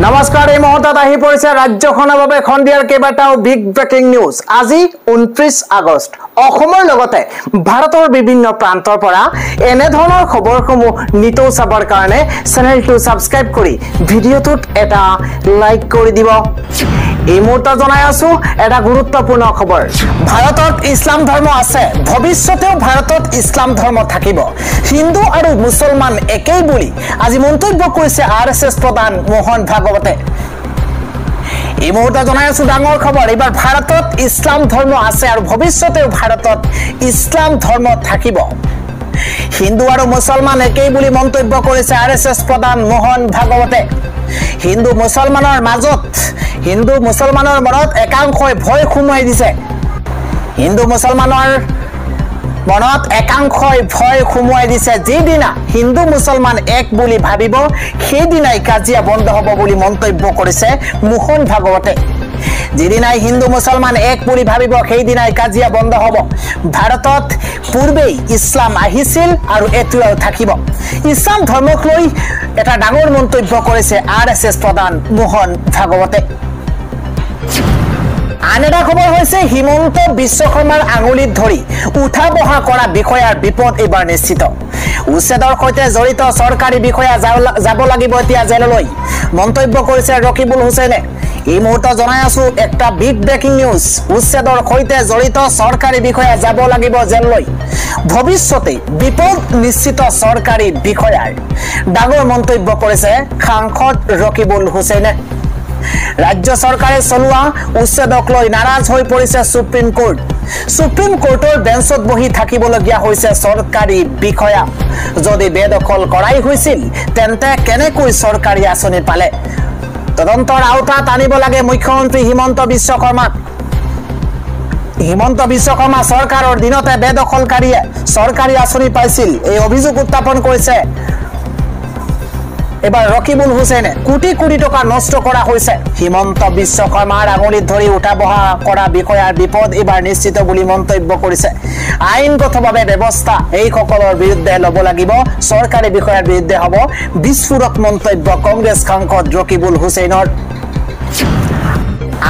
নমস্কাৰ এই মুহূৰ্তত আহি পৰিছে ৰাজ্যখনৰ বাবে খন্দিয়াৰ কেইবাটাও বিগ ব্ৰেকিং নিউজ। আজি 29 আগষ্ট অসমৰ লগতে ভাৰতৰ বিভিন্ন প্ৰান্তৰ পৰা এনে ধৰণৰ খবৰসমূহ নিতৌ চাবৰ কাৰণে চেনেলটো সাবস্ক্ৰাইব কৰি ভিডিঅ'টোত এটা লাইক কৰি দিব। এই মুহূৰ্তত জনাই আছো এটা গুৰুত্বপূৰ্ণ খবৰ। ভাৰতত ইছলাম ধৰ্ম আছে, ভৱিষ্যতেও ভাৰতত ইছলাম ধৰ্ম থাকিব। হিন্দু আৰু মুছলমান একেই বুলি আজি মন্তব্য কৰিছে আৰএছএছ প্ৰধান মোহন ভাগৱতে। এই মুহূৰ্তত জনাই আছো ডাঙৰ খবৰ। এবাৰ ভাৰতত ইছলাম ধৰ্ম আছে আৰু ভৱিষ্যতেও ভাৰতত ইছলাম ধৰ্ম থাকিব। হিন্দু আৰু মুছলমান একেই বুলি মন্তব্য কৰিছে আৰএছএছ প্ৰধান মোহন ভাগৱতে। হিন্দু মুছলমানৰ মনত একাংশই ভয় সোমাই দিছে। হিন্দু মুছলমানৰ মনত একাংশই ভয় সোমাই দিছে। যিদিনা হিন্দু মুছলমান এক বুলি ভাবিব সেইদিনাই কাজিয়া বন্ধ হ'ব বুলি মন্তব্য কৰিছে মোহন ভাগৱতে। যিদিনাই হিন্দু মুছলমান এক বুলি ভাবিব সেইদিনাই কাজিয়া বন্ধ হ'ব। ভাৰতত পূৰ্বেই ইছলাম আহিছিল আৰু এতিয়াও থাকিব। ইছলাম ধৰ্মক লৈ এটা ডাঙৰ মন্তব্য কৰিছে আৰএছএছ প্ৰধান মোহন ভাগৱতে। আন এটা খবৰ হৈছে হিমন্ত বিশ্ব শৰ্মাৰ আঙুলিত ধৰি উঠা বহা কৰা বিষয়াৰ বিপদ এইবাৰ নিশ্চিত। উচ্ছেদৰ সৈতে জড়িত চৰকাৰী বিষয়া যাব লাগিব এতিয়া জেললৈ, মন্তব্য কৰিছে ৰকিবুল হুছেইনে। এই মুহূৰ্তত জনাই আছো একটা বিগ ব্ৰেকিং নিউজ। উচ্ছেদৰ সৈতে জড়িত চৰকাৰী বিষয়া যাব লাগিব জেললৈ, ভৱিষ্যতে বিপদ নিশ্চিত চৰকাৰী বিষয়াৰ ডাঙৰ মন্তব্য কৰিছে সাংসদ ৰকিবুল হুছেইনে। ৰাজ্য চৰকাৰে চলোৱা উচ্ছেদক লৈ নাৰাজ হৈ পৰিছে সুপ্ৰিম কোৰ্ট। সুপ্ৰিম কোৰ্টৰ বেঞ্চত বহি থাকিবলগীয়া হৈছে চৰকাৰী বিষয়া। যদি বেদখল কৰাই হৈছিল তেন্তে কেনেকৈ চৰকাৰী আঁচনি পালে? তদন্তৰ আওতাত আনিব লাগে মুখ্যমন্ত্ৰী হিমন্ত বিশ্ব শৰ্মাক। হিমন্ত বিশ্ব শৰ্মা চৰকাৰৰ দিনতে বেদখলকাৰীয়ে চৰকাৰী আঁচনি পাইছিল, এই অভিযোগ উত্থাপন কৰিছে এবাৰ ৰকিবুল হুছেইনে। কোটি কোটি টকা নষ্ট কৰা হৈছে। হিমন্ত বিশ্ব শৰ্মাৰ আঙুলিত ধৰি উঠা বহা কৰা বিষয়াৰ বিপদ এইবাৰ নিশ্চিত বুলি মন্তব্য কৰিছে। আইনগতভাৱে ব্যৱস্থা এইসকলৰ বিৰুদ্ধে ল'ব লাগিব, চৰকাৰী বিষয়াৰ বিৰুদ্ধে হ'ব বিস্ফোৰক মন্তব্য কংগ্ৰেছ সাংসদ ৰকিবুল হুছেইনৰ।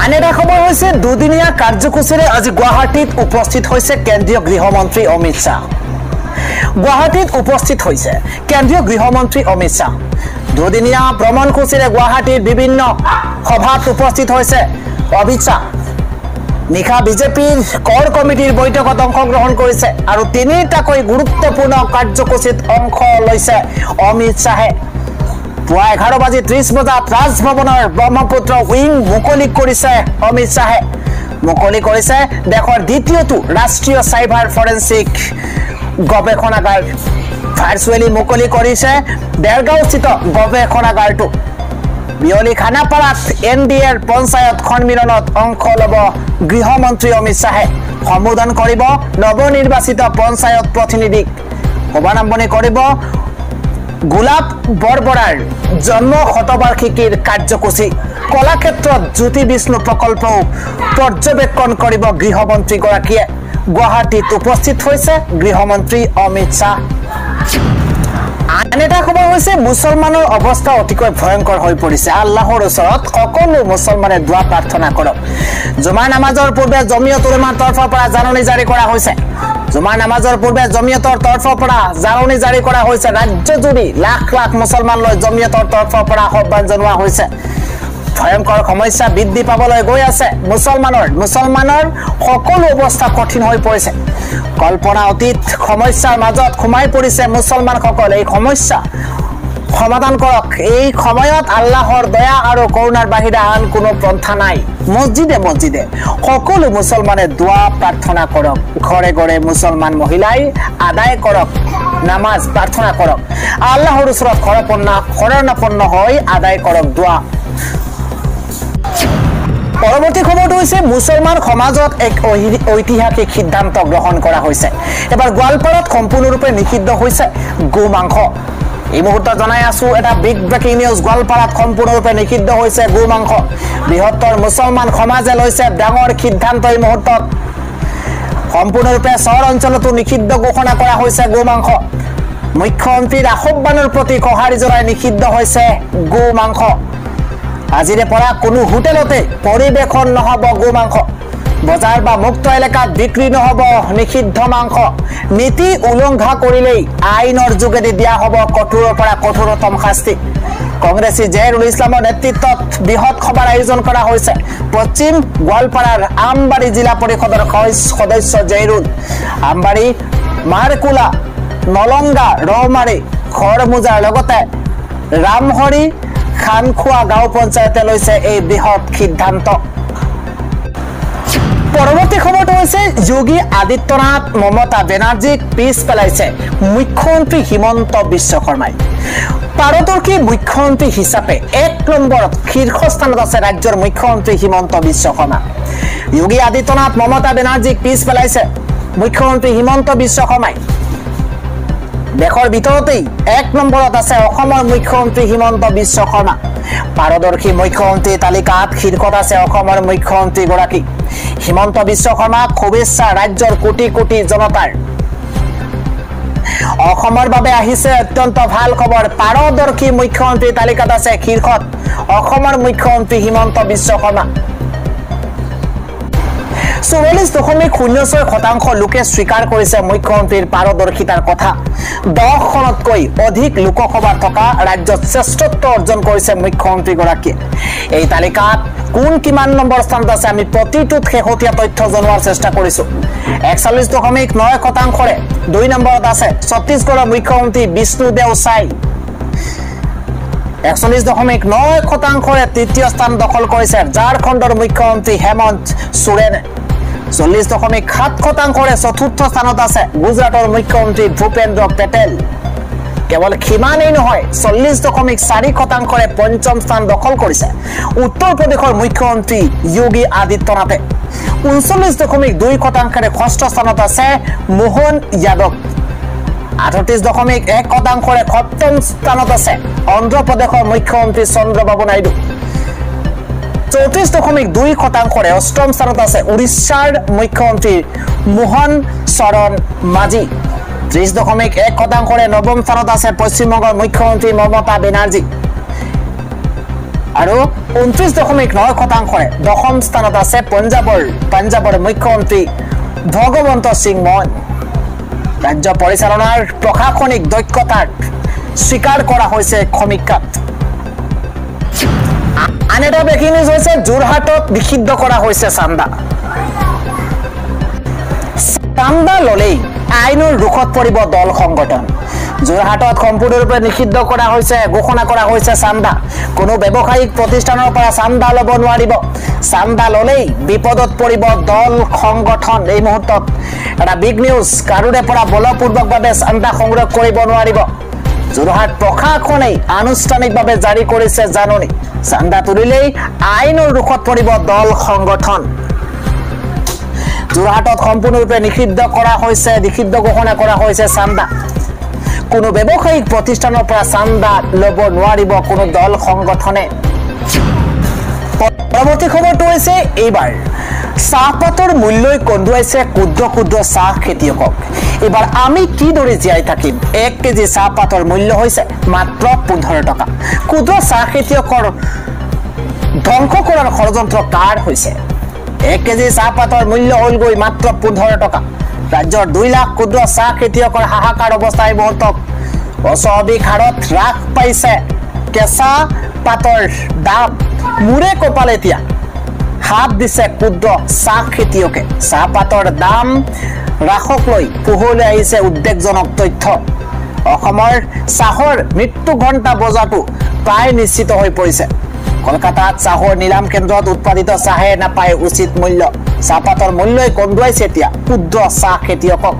আন এটা খবৰ হৈছে দুদিনীয়া কাৰ্যসূচীৰে আজি গুৱাহাটীত উপস্থিত হৈছে কেন্দ্ৰীয় গৃহমন্ত্ৰী অমিত শ্বাহ। গুৱাহাটীত উপস্থিত হৈছে কেন্দ্ৰীয় গৃহমন্ত্ৰী অমিত শ্বাহ। দুদিনীয়া ভ্ৰমণসূচীৰে গুৱাহাটীৰ বিভিন্ন সভাত উপস্থিত হৈছে অমিত শ্বাহ। নিশা বিজেপিৰ কৰ কমিটিৰ বৈঠকত অংশগ্ৰহণ কৰিছে আৰু তিনিটাকৈ গুৰুত্বপূৰ্ণ কাৰ্যসূচীত অংশ লৈছে অমিত শ্বাহে। পুৱা 11:30 বজাত ৰাজভৱনৰ ব্ৰহ্মপুত্ৰ উইং মুকলি কৰিছে অমিত শ্বাহে। মুকলি কৰিছে দেশৰ দ্বিতীয়টো ৰাষ্ট্ৰীয় চাইবাৰ ফৰেনচিক গৱেষণাগাৰ। ভাৰ্চুৱেলি মুকলি কৰিছে দেৰগাঁওস্থিত গৱেষণাগাৰটো। বিয়লি খানাপাৰাত NDAৰ পঞ্চায়ত সন্মিলনত অংশ ল'ব গৃহমন্ত্ৰী অমিত শ্বাহে। সম্বোধন কৰিব নৱনিৰ্বাচিত পঞ্চায়ত প্ৰতিনিধিক। শুভাৰম্ভণি কৰিব গোলাপ বৰবৰাৰ জন্ম শতবাৰ্ষিকীৰ কাৰ্যসূচী। কলাক্ষেত্ৰত জ্যোতি বিষ্ণু প্ৰকল্পও পৰ্যবেক্ষণ কৰিব গৃহমন্ত্ৰীগৰাকীয়ে। গুৱাহাটীত উপস্থিত হৈছে গৃহমন্ত্ৰী অমিত শ্বাহ। আন এটা খবৰ হৈছে মুছলমানৰ অৱস্থা অতিকৈ ভয়ংকৰ হৈ পৰিছে। আল্লাহৰ ওচৰত সকলো মুছলমানে দোৱা প্ৰাৰ্থনা কৰক। জুমাৰ নামাজৰ পূৰ্বে জমিয়ত উলেমাৰ তৰফৰ পৰা জাননী জাৰি কৰা হৈছে। জুমাৰ নামাজৰ পূৰ্বে জমিয়তৰ তৰফৰ পৰা জাননী জাৰি কৰা হৈছে। ৰাজ্যজুৰি লাখ লাখ মুছলমানলৈ জমিয়তৰ তৰফৰ পৰা আহ্বান জনোৱা হৈছে। ভয়ংকৰ সমস্যা বৃদ্ধি পাবলৈ গৈ আছে। মুছলমানৰ সকলো অৱস্থা কঠিন হৈ পৰিছে। কল্পনা অতীত সমস্যাৰ মাজত সোমাই পৰিছে মুছলমানসকল। এই সমস্যা সমাধান কৰক। এই সময়ত আল্লাহৰ দয়া আৰু কৰোণাৰ বাহিৰে আন কোনো পন্থা নাই। মছজিদে সকলো মুছলমানে দোৱা প্ৰাৰ্থনা কৰক। ঘৰে ঘৰে মুছলমান মহিলাই আদায় কৰক নামাজ, প্ৰাৰ্থনা কৰক। আল্লাহৰ ওচৰত শৰণাপন্ন হৈ আদায় কৰক দোৱা। পৰৱৰ্তী খবৰটো হৈছে মুছলমান সমাজত এক ঐতিহাসিক সিদ্ধান্ত গ্ৰহণ কৰা হৈছে। এবাৰ গোৱালপাৰাত সম্পূৰ্ণৰূপে নিষিদ্ধ হৈছে গো মাংস। এই মুহূৰ্তত জনাই আছো এটা বিগ ব্ৰেকিং নিউজ। গোৱালপাৰাত সম্পূৰ্ণৰূপে নিষিদ্ধ হৈছে গো মাংস। বৃহত্তৰ মুছলমান সমাজে লৈছে ডাঙৰ সিদ্ধান্ত। এই মুহূৰ্তত সম্পূৰ্ণৰূপে চহৰ অঞ্চলতো নিষিদ্ধ ঘোষণা কৰা হৈছে গো মাংস। মুখ্যমন্ত্ৰীৰ আহ্বানৰ প্ৰতি সঁহাৰি জনাই নিষিদ্ধ হৈছে গো মাংস। আজিৰে পৰা কোনো হোটেলতে পৰিবেশন নহব গোমাংস বজাৰ বা মুক্ত এলেকাত বিক্ৰী নহব নিষিদ্ধ মাংস নীতি উলংঘা কৰিলেই আইনৰ যোগেদি দিয়া হ'ব কঠোৰৰ পৰা কঠোৰতম শাস্তি কংগ্ৰেছী জহিৰুল ইছলামৰ নেতৃত্বত বৃহৎ সভাৰ আয়োজন কৰা হৈছে পশ্চিম গোৱালপাৰাৰ আমবাৰী জিলা পৰিষদৰ সদস্য জহিৰুল আমবাৰী মাৰকুলা নলংগা ৰৌমাৰী খৰমুজাৰ লগতে ৰামহৰি খানখোৱা গাঁও পঞ্চায়তে লৈছে এই বৃহৎ সিদ্ধান্ত পৰৱৰ্তী খবৰটো হৈছে যোগী আদিত্যনাথ মমতা বেনাৰ্জীক পিছ পেলাইছে মুখ্যমন্ত্ৰী হিমন্ত বিশ্ব শৰ্মাই পাৰদৰ্শী মুখ্যমন্ত্ৰী হিচাপে 1 নম্বৰত শীৰ্ষস্থানত আছে ৰাজ্যৰ মুখ্যমন্ত্ৰী হিমন্ত বিশ্ব শৰ্মা যোগী আদিত্যনাথ মমতা বেনাৰ্জীক পিছ পেলাইছে মুখ্যমন্ত্ৰী হিমন্ত বিশ্ব শৰ্মাই দেশৰ ভিতৰতেই 1 নম্বৰত আছে অসমৰ মুখ্যমন্ত্ৰী হিমন্ত বিশ্ব শৰ্মা পাৰদৰ্শী মুখ্যমন্ত্ৰী তালিকাত শীৰ্ষত আছে অসমৰ মুখ্যমন্ত্ৰী গৰাকী হিমন্ত বিশ্ব শৰ্মাক শুভেচ্ছা ৰাজ্যৰ কোটি কোটি জনতাৰ অসমৰ বাবে আহিছে অত্যন্ত ভাল খবৰ পাৰদৰ্শী মুখ্যমন্ত্ৰী তালিকাত আছে শীৰ্ষত অসমৰ মুখ্যমন্ত্ৰী হিমন্ত বিশ্ব শৰ্মা 44.06% লোকে স্বীকাৰ কৰিছে মুখ্যমন্ত্ৰীৰ পাৰদৰ্শিতাৰ কথা 10খনতকৈ অধিক লোকসভা থকা ৰাজ্যত শ্ৰেষ্ঠত্ব অৰ্জন কৰিছে মুখ্যমন্ত্ৰী গৰাকীয়ে এই তালিকাত কোন কিমান নম্বৰ স্থানত আছে আমি প্ৰতিটোত শেহতীয়া তথ্য জনোৱাৰ চেষ্টা কৰিছো 41.9%ৰে 2 নম্বৰত আছে ছত্তীশগড়ৰ মুখ্যমন্ত্ৰী বিষ্ণুদেও সাই 41.9%ৰে তৃতীয় স্থান দখল কৰিছে ঝাৰখণ্ডৰ মুখ্যমন্ত্ৰী হেমন্ত সোৰেনে 40.7%ৰে চতুৰ্থ স্থানত আছে গুজৰাটৰ মুখ্যমন্ত্ৰী ভূপেন্দ্ৰ পেটেল কেৱল খিমানেই নহয় 40.4%ৰে পঞ্চম স্থান দখল কৰিছে উত্তৰ প্ৰদেশৰ মুখ্যমন্ত্ৰী যোগী আদিত্যনাথে 39.2%ৰে ষষ্ঠ স্থানত আছে মোহন যাদৱ 38.1%ৰে সপ্তম স্থানত আছে অন্ধ্ৰ প্ৰদেশৰ মুখ্যমন্ত্ৰী চন্দ্ৰবাবু নাইডু 34.2%ৰে অষ্টম স্থানত আছে উৰিষ্যাৰ মুখ্যমন্ত্ৰী মোহন চৰণ মাঝি 30.1%ৰে নৱম স্থানত আছে পশ্চিমবংগৰ মুখ্যমন্ত্ৰী মমতা বেনাৰ্জী আৰু 29.9%ৰে দশম স্থানত আছে পঞ্জাবৰ মুখ্যমন্ত্ৰী ভগৱন্ত সিং মান ৰাজ্য পৰিচালনাৰ প্ৰশাসনিক দক্ষতাৰ স্বীকাৰ কৰা হৈছে সমীক্ষাত আন এটা ব্ৰেকিং নিউজ হৈছে যোৰহাটত নিষিদ্ধ কৰা হৈছে চান্দা ললেই আইনৰ ৰুখত পৰিব দল সংগঠন যোৰহাটত সম্পূৰ্ণৰূপে নিষিদ্ধ কৰা হৈছে ঘোষণা কৰা হৈছে চান্দা কোনো ব্যৱসায়িক প্ৰতিষ্ঠানৰ পৰা চান্দা ল'ব নোৱাৰিব চান্দা ললেই বিপদত পৰিব দল সংগঠন এই মুহূৰ্তত এটা বিগ নিউজ কাৰোৰে পৰা বলপূৰ্বকভাৱে চান্দা সংগ্ৰহ কৰিব নোৱাৰিব যোৰহাট প্ৰশাসনে আনুষ্ঠানিকভাৱে জাৰি কৰিছে জাননী চান্দা তুলিলেই আইনৰ ৰুখত পৰিব দল সংগঠন যোৰহাটত সম্পূৰ্ণৰূপে নিষিদ্ধ ঘোষণা কৰা হৈছে চান্দা কোনো ব্যৱসায়িক প্ৰতিষ্ঠানৰ পৰা চান্দা ল'ব নোৱাৰিব কোনো দল সংগঠনে পৰৱৰ্তী খবৰটো হৈছে এইবাৰ চাহপাতৰ মূল্যই কন্দুৱাইছে ক্ষুদ্ৰ চাহ খেতিয়কক এবাৰ আমি কিদৰে জীয়াই থাকিম 1 কেজি চাহপাতৰ মূল্য হৈছে মাত্ৰ 15 টকা ক্ষুদ্ৰ চাহ খেতিয়কৰ ধ্বংস কৰাৰ ষড়যন্ত্ৰ কাৰ হৈছে 1 কেজি চাহপাতৰ মূল্য হলগৈ মাত্ৰ 15 টকা ৰাজ্যৰ 2 লাখ ক্ষুদ্ৰ চাহ খেতিয়কৰ হাহাকাৰ অৱস্থা এই মুহূৰ্তত অস্বাভাৱিক হাৰত হ্ৰাস পাইছে কেঁচা পাতৰ দাম মূৰে কপালে এতিয়া হাত দিছে ক্ষুদ্ৰ চাহ খেতিয়কে চাহপাতৰ দাম হ্ৰাসক লৈ পোহৰলৈ আহিছে উদ্বেগজনক তথ্য অসমৰ চাহৰ মৃত্যু ঘণ্টা বজাৰটো প্ৰায় নিশ্চিত হৈ পৰিছে কলকাতাত চাহৰ নিলাম কেন্দ্ৰত উৎপাদিত চাহে নাপায় উচিত মূল্য চাহপাতৰ মূল্যই কন্দুৱাইছে এতিয়া ক্ষুদ্ৰ চাহ খেতিয়কক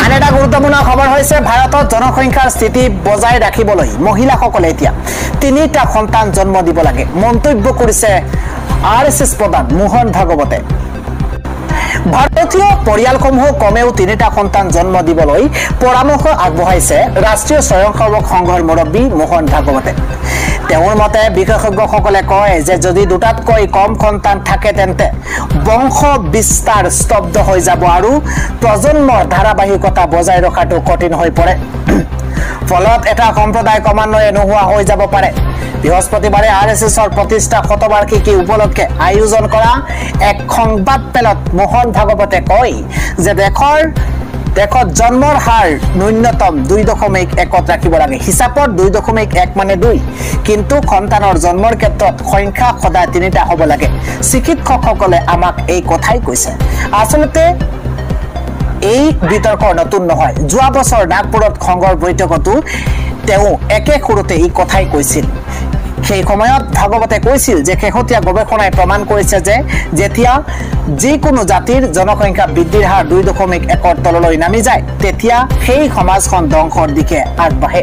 আন এটা গুৰুত্বপূৰ্ণ খবৰ হৈছে ভাৰতত জনসংখ্যাৰ স্থিতি বজাই ৰাখিবলৈ মহিলাসকলে এতিয়া 3টা সন্তান জন্ম দিব লাগে মন্তব্য কৰিছে RSS প্ৰধান মোহন ভাগৱতে ভাৰতীয় পৰিয়ালসমূহ কমেও 3টা সন্তান জন্ম দিবলৈ পৰামৰ্শ আগবঢ়াইছে ৰাষ্ট্ৰীয় স্বয়ংসেৱক সংঘৰ মুৰব্বী মোহন ভাগৱতে তেওঁৰ মতে বিশেষজ্ঞসকলে কয় যে যদি দুটাতকৈ কম সন্তান থাকে তেন্তে বংশ বিস্তাৰ স্তব্ধ হৈ যাব আৰু প্ৰজন্মৰ ধাৰাবাহিকতা বজাই ৰখাটো কঠিন হৈ পৰে ফলত এটা সম্প্ৰদায় ক্ৰমান্বয়ে নোহোৱা হৈ যাব পাৰে। বৃহস্পতিবাৰে RSSৰ প্ৰতিষ্ঠা শতবাৰ্ষিকী উপলক্ষে আয়োজন কৰা এক সংবাদ পেলত মোহন ভাগৱতে কয় যে দেশত জন্মৰ হাৰ ন্যূনতম 2.1 ৰাখিব লাগে। হিচাপত 2.1 মানে 2, কিন্তু সন্তানৰ জন্মৰ ক্ষেত্ৰত সংখ্যা সদায় 3টা হ'ব লাগে। চিকিৎসকসকলে আমাক এই কথাই কৈছে। আচলতে এই বিতৰ্ক নতুন নহয়। যোৱা বছৰ নাগপুৰত সংঘৰ বৈঠকতো তেওঁ একে সুৰতে এই কথাই কৈছিল। সেই সময়ত ভাগৱতে কৈছিল যে শেহতীয়া গৱেষণাই প্ৰমাণ কৰিছে যে যেতিয়া যিকোনো জাতিৰ জনসংখ্যা বৃদ্ধিৰ হাৰ 2.1 তললৈ নামি যায় তেতিয়া সেই সমাজখন ধ্বংসৰ দিশে আগবাঢ়ে।